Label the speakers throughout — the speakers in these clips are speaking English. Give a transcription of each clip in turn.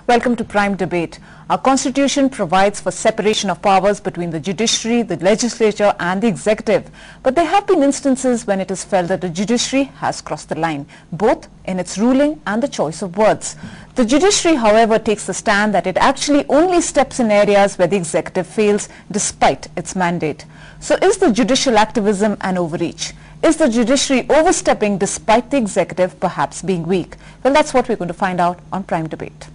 Speaker 1: Welcome to Prime Debate. Our constitution provides for separation of powers between the judiciary, the legislature and the executive. But there have been instances when it is felt that the judiciary has crossed the line, both in its ruling and the choice of words. The judiciary, however, takes the stand that it actually only steps in areas where the executive fails despite its mandate. So is the judicial activism an overreach? Is the judiciary overstepping despite the executive perhaps being weak? Well, that's what we're going to find out on Prime Debate.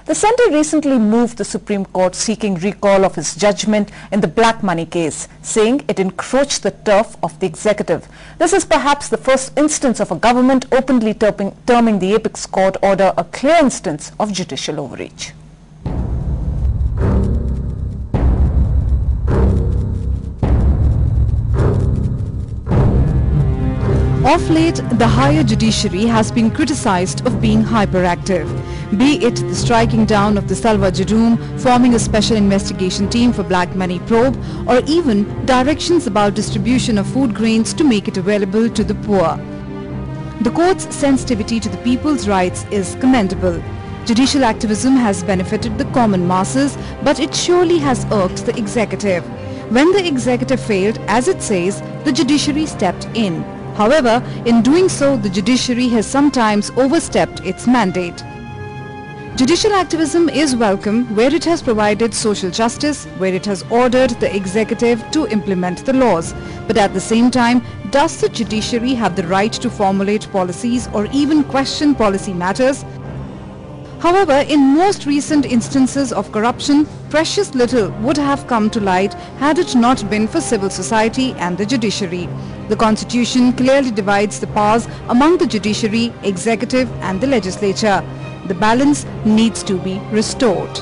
Speaker 1: The centre recently moved the Supreme Court seeking recall of its judgment in the black money case, saying it encroached the turf of the executive. This is perhaps the first instance of a government openly terming the Apex Court order a clear instance of judicial overreach.
Speaker 2: Of late, the higher judiciary has been criticised of being hyperactive, be it the striking down of the Salwa Judum, forming a special investigation team for black money probe, or even directions about distribution of food grains to make it available to the poor. The court's sensitivity to the people's rights is commendable. Judicial activism has benefited the common masses, but it surely has irked the executive. When the executive failed, as it says, the judiciary stepped in. However, in doing so, the judiciary has sometimes overstepped its mandate. Judicial activism is welcome where it has provided social justice, where it has ordered the executive to implement the laws. But at the same time, does the judiciary have the right to formulate policies or even question policy matters? However, in most recent instances of corruption, precious little would have come to light had it not been for civil society and the judiciary. The Constitution clearly divides the powers among the judiciary, executive and the legislature. The balance needs to be restored.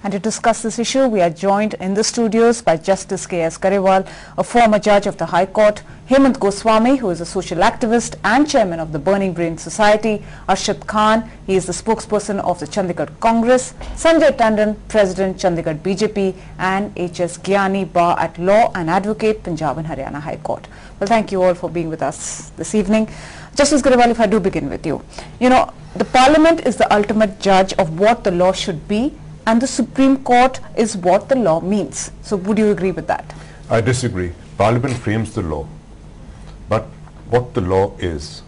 Speaker 1: And to discuss this issue, we are joined in the studios by Justice K.S. Grewal, a former judge of the High Court, Hemant Goswami, who is a social activist and chairman of the Burning Brain Society, Arshad Khan, he is the spokesperson of the Chandigarh Congress, Sanjay Tandon, President, Chandigarh BJP, and H.S. Gyani, Bar at Law and Advocate, Punjab and Haryana High Court. Well, thank you all for being with us this evening. Justice Grewal, if I do begin with you. You know, the Parliament is the ultimate judge of what the law should be, and the Supreme Court is what the law means. So would you agree with that?
Speaker 3: I disagree. Parliament frames the law. But what the law is,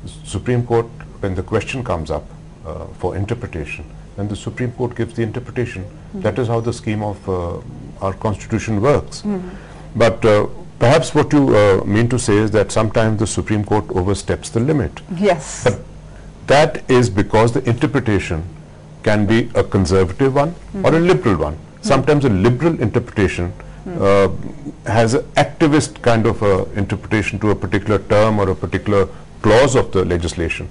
Speaker 3: the Supreme Court, when the question comes up for interpretation, then the Supreme Court gives the interpretation. That is how the scheme of our Constitution works. But perhaps what you mean to say is that sometimes the Supreme Court oversteps the limit.
Speaker 1: Yes.
Speaker 3: But that is because the interpretation can be a conservative one or a liberal one. Sometimes a liberal interpretation has an activist kind of interpretation to a particular term or a particular clause of the legislation.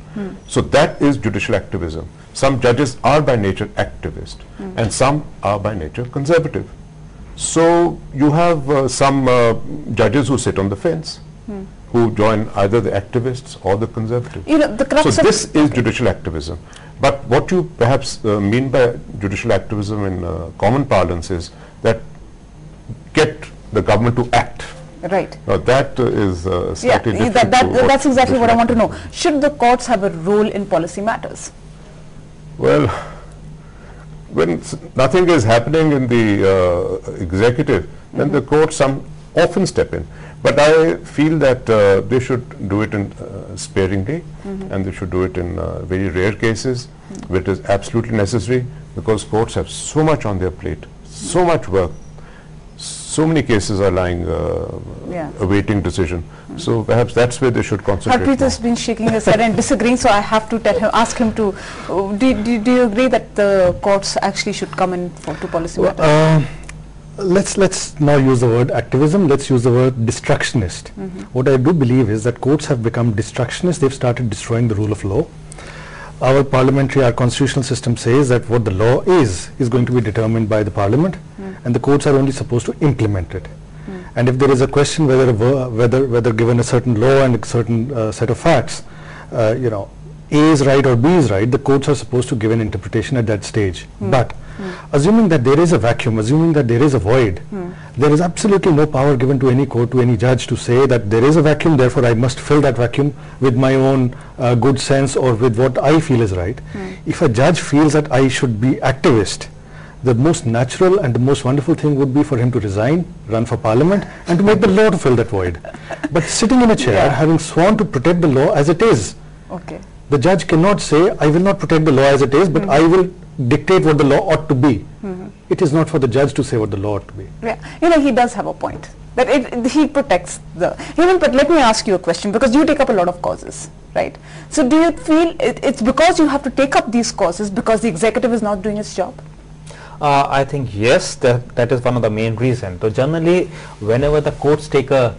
Speaker 3: So that is judicial activism. Some judges are by nature activist and some are by nature conservative. So you have some judges who sit on the fence, who join either the activists or the conservatives.
Speaker 1: You know, the crux
Speaker 3: so this is judicial activism. But what you perhaps mean by judicial activism in common parlance is that get the government to act.
Speaker 1: Right.
Speaker 3: That is slightly different.
Speaker 1: That's exactly what I want to know. Should the courts have a role in policy matters?
Speaker 3: Well, when nothing is happening in the executive, then the courts often step in. But I feel that they should do it in sparingly, and they should do it in very rare cases where it is absolutely necessary, because courts have so much on their plate, so much work, so many cases are lying awaiting decision. So perhaps that's where they should concentrate.
Speaker 1: Harpreet has been shaking his head and disagreeing, so I have to ask him to, do you agree that the courts actually should come in to policy matters?
Speaker 4: Let's now use the word activism. Let's use the word destructionist. What I do believe is that courts have become destructionists. They've started destroying the rule of law. Our constitutional system says that what the law is going to be determined by the Parliament, and the courts are only supposed to implement it. And if there is a question whether given a certain law and a certain set of facts, A is right or B is right, the courts are supposed to give an interpretation at that stage. But Assuming that there is a vacuum, assuming that there is a void, there is absolutely no power given to any court, to any judge to say that there is a vacuum, therefore I must fill that vacuum with my own good sense or with what I feel is right. If a judge feels that I should be activist, the most natural and the most wonderful thing would be for him to resign, run for parliament, and to make the law to fill that void. But sitting in a chair, having sworn to protect the law as it is, the judge cannot say, I will not protect the law as it is, but I will dictate what the law ought to be. It is not for the judge to say what the law ought to be.
Speaker 1: Yeah, he does have a point. That he protects the... but let me ask you a question, because you take up a lot of causes, right? So do you feel it's because you have to take up these causes because the executive is not doing its job?
Speaker 5: I think yes, that is one of the main reasons. So generally, whenever the courts take a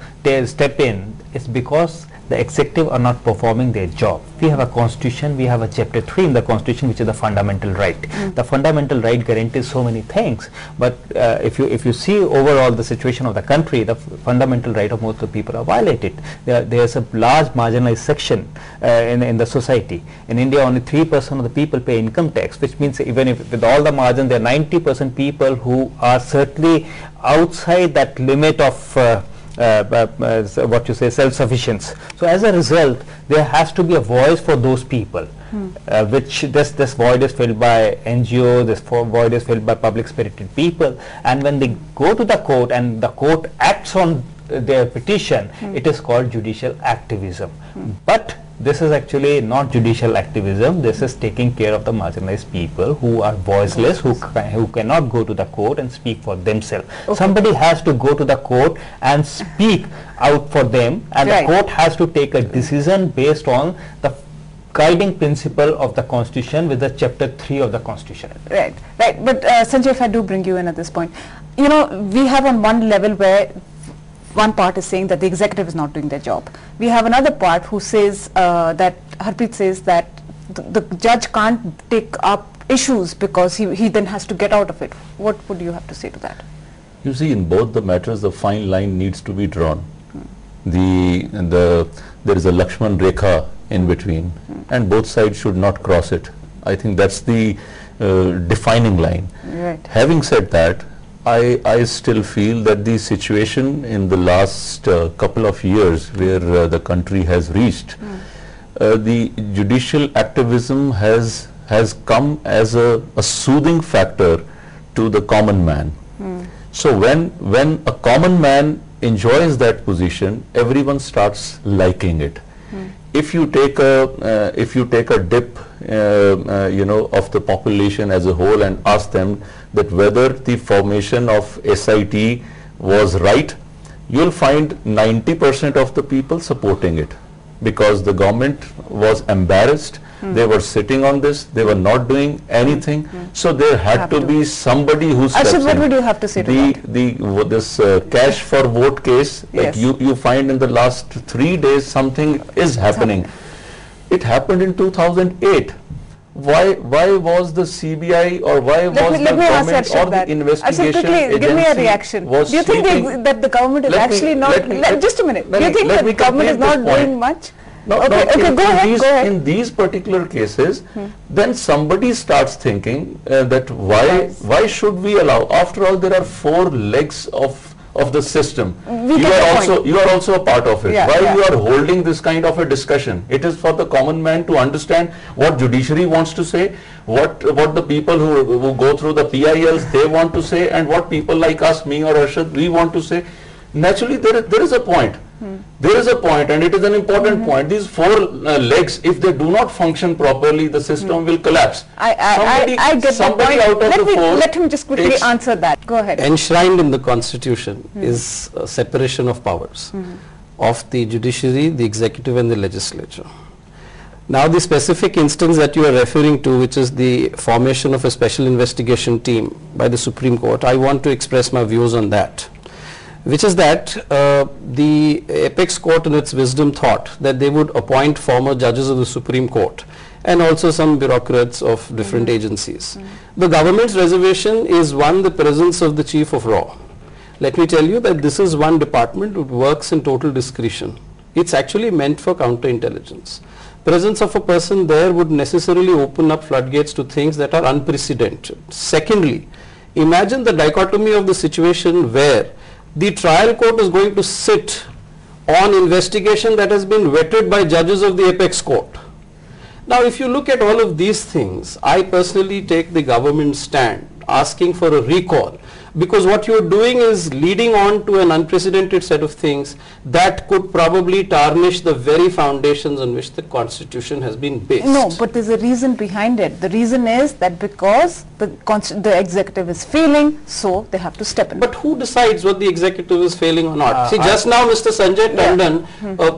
Speaker 5: step in, it's because the executive are not performing their job. We have a constitution, we have a chapter 3 in the constitution, which is the fundamental right. The fundamental right guarantees so many things, but if you see overall the situation of the country, the fundamental right of most of the people are violated. There's a large marginalized section in the society. In India, only 3% of the people pay income tax, which means even if with all the margin, there are 90% people who are certainly outside that limit of what you say, self-sufficiency. So as a result, there has to be a voice for those people, which this void is filled by NGO, this void is filled by public spirited people, and when they go to the court and the court acts on their petition, it is called judicial activism. But this is actually not judicial activism. This is taking care of the marginalized people who are voiceless, who cannot go to the court and speak for themselves. Somebody has to go to the court and speak out for them, and the court has to take a decision based on the guiding principle of the constitution with the chapter 3 of the constitution.
Speaker 1: Right. But Sanjay, if I do bring you in at this point, we have on one level where one part is saying that the executive is not doing their job. We have another part who says that Harpreet says that the judge can't take up issues because he then has to get out of it. What would you have to say to that?
Speaker 6: You see, in both the matters, the fine line needs to be drawn. There is a Lakshman Rekha in between, and both sides should not cross it. I think that's the defining line.
Speaker 1: Right.
Speaker 6: Having said that, I still feel that the situation in the last couple of years where the country has reached, the judicial activism has come as a soothing factor to the common man. So when a common man enjoys that position, everyone starts liking it. If you take a dip of the population as a whole and ask them that whether the formation of SIT was right, you'll find 90% of the people supporting it, because the government was embarrassed. They were sitting on this, they were not doing anything, so there had to be somebody who steps in.
Speaker 1: What would you have to say to that?
Speaker 6: This cash for vote case, like you find in the last 3 days something is happening. It happened in 2008. Why was the CBI or why was the government or the investigation agency?
Speaker 1: Give me a reaction. Do you think that the government is actually not... Just a minute. Do you think that the government is not doing much?
Speaker 6: Go ahead. In these particular cases, then somebody starts thinking that why should we allow? After all, there are 4 legs of the system. You are also a part of it. Why you are holding this kind of a discussion? It is for the common man to understand what judiciary wants to say, what the people who go through the PILs they want to say, and what people like us, me or Arshad, we want to say. Naturally, there is a point. There is a point, and it is an important point. These 4 legs, if they do not function properly, the system will collapse.
Speaker 1: I get somebody the point. Let him just quickly answer that. Go ahead.
Speaker 7: Enshrined in the constitution is a separation of powers of the judiciary, the executive and the legislature. Now the specific instance that you are referring to, which is the formation of a special investigation team by the Supreme Court, I want to express my views on that. Which is that the apex court in its wisdom thought that they would appoint former judges of the Supreme Court and also some bureaucrats of different agencies. The government's reservation is one, the presence of the chief of RAW. Let me tell you that this is one department which works in total discretion. It's actually meant for counterintelligence. presence of a person there would necessarily open up floodgates to things that are unprecedented. Secondly, imagine the dichotomy of the situation where the trial court is going to sit on investigation that has been vetted by judges of the apex court. Now, if you look at all of these things, I personally take the government stand asking for a recall, because what you're doing is leading on to an unprecedented set of things that could probably tarnish the very foundations on which the Constitution has been based.
Speaker 1: No, but there's a reason behind it. The reason is that because the executive is failing, so they have to step in.
Speaker 7: But who decides what the executive is failing or not? See, just now Mr. Sanjay Tandon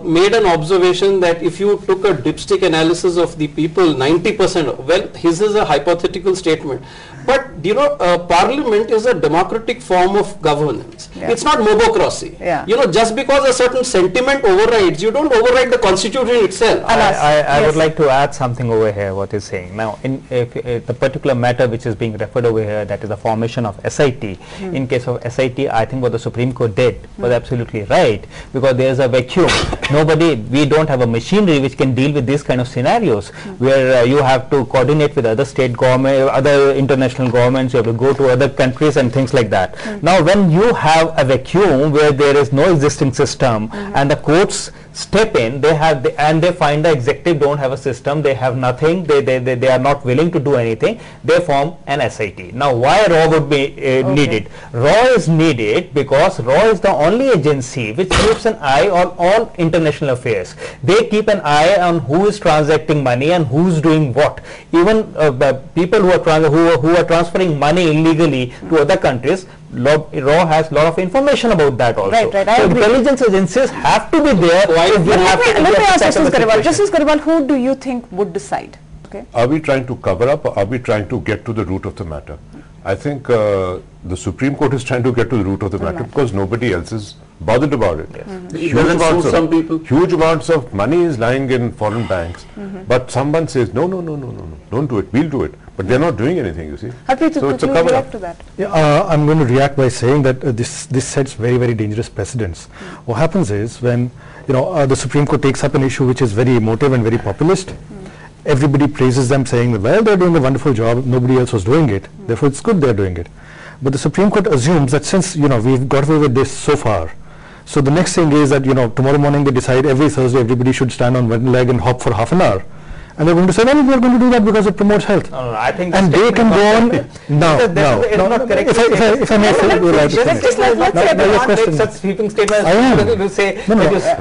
Speaker 7: made an observation that if you took a dipstick analysis of the people, 90%, well, his is a hypothetical statement. But you know, Parliament is a democratic form of governance. It's not mobocracy. You know, just because a certain sentiment overrides, you don't override the Constitution itself.
Speaker 5: I would like to add something over here, what you're saying. Now, in the particular matter which is being referred over here, that is the formation of SIT. In case of SIT, I think what the Supreme Court did was absolutely right, because there is a vacuum. We don't have a machinery which can deal with these kind of scenarios, where you have to coordinate with other state government, other international governments, you have to go to other countries and things like that. Now, when you have a vacuum where there is no existing system and the courts step in, they find the executive don't have a system, they have nothing, they are not willing to do anything, they form an SIT. Now, why RAW would be needed? RAW is needed because RAW is the only agency which keeps an eye on all international affairs. They keep an eye on who is transacting money and who is doing what. Even people who are transferring money illegally to other countries, RAW has a lot of information about that also.
Speaker 1: Right,
Speaker 5: so intelligence agencies have to be there.
Speaker 1: Let me ask Justice Grewal. Justice Grewal, who do you think would decide? Okay.
Speaker 3: Are we trying to cover up, or are we trying to get to the root of the matter? I think the Supreme Court is trying to get to the root of the matter because nobody else is bothered about it. Huge amounts of money is lying in foreign banks, but someone says, no, don't do it, we'll do it. But they're not doing anything, you see.
Speaker 1: So it's a cover up to that.
Speaker 4: I'm going to react by saying that this sets very, very dangerous precedents. What happens is when the Supreme Court takes up an issue which is very emotive and very populist, everybody praises them, saying that, well, they're doing a wonderful job, nobody else was doing it, therefore it's good they're doing it. But the Supreme Court assumes that since we've got away with this so far, so the next thing is that tomorrow morning they decide every Thursday everybody should stand on one leg and hop for half an hour. And they're going to say, well, we're going to do that because it promotes health.
Speaker 5: No, I think
Speaker 4: and they can go on. If I may say,
Speaker 5: such sweeping statements.
Speaker 4: I am.
Speaker 5: To say,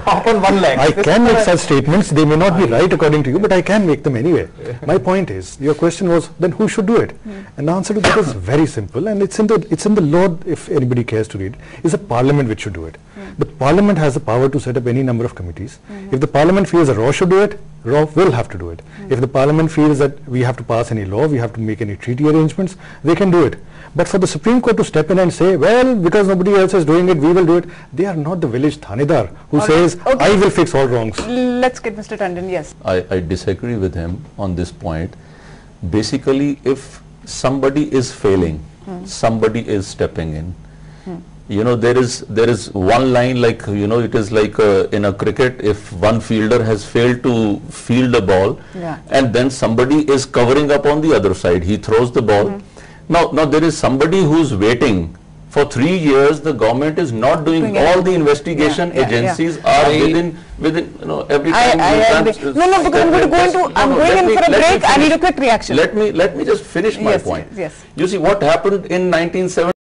Speaker 5: hop on one leg.
Speaker 4: I can make such statements. They may not be right according to you, but I can make them anyway. My point is, your question was, then who should do it? And the answer to that is very simple, and it's in the law. If anybody cares to read, is a Parliament which should do it. The Parliament has the power to set up any number of committees. If the Parliament feels that RAW should do it, RAW will have to do it. If the Parliament feels that we have to pass any law, we have to make any treaty arrangements, they can do it. But for the Supreme Court to step in and say, well, because nobody else is doing it, we will do it, they are not the village Thanedar who says, I will fix all wrongs.
Speaker 1: Let's get Mr. Tandon, yes.
Speaker 6: I disagree with him on this point. Basically, if somebody is failing, somebody is stepping in. There is one line, like, it is like in a cricket, if one fielder has failed to field a ball, and then somebody is covering up on the other side, he throws the ball. Now there is somebody who's waiting. For 3 years, the government is not doing all the investigation agencies are within every time.
Speaker 1: because I'm going in for a break. I need a quick reaction.
Speaker 6: Let me just finish my point.
Speaker 1: Yes.
Speaker 6: You see what happened in 1970.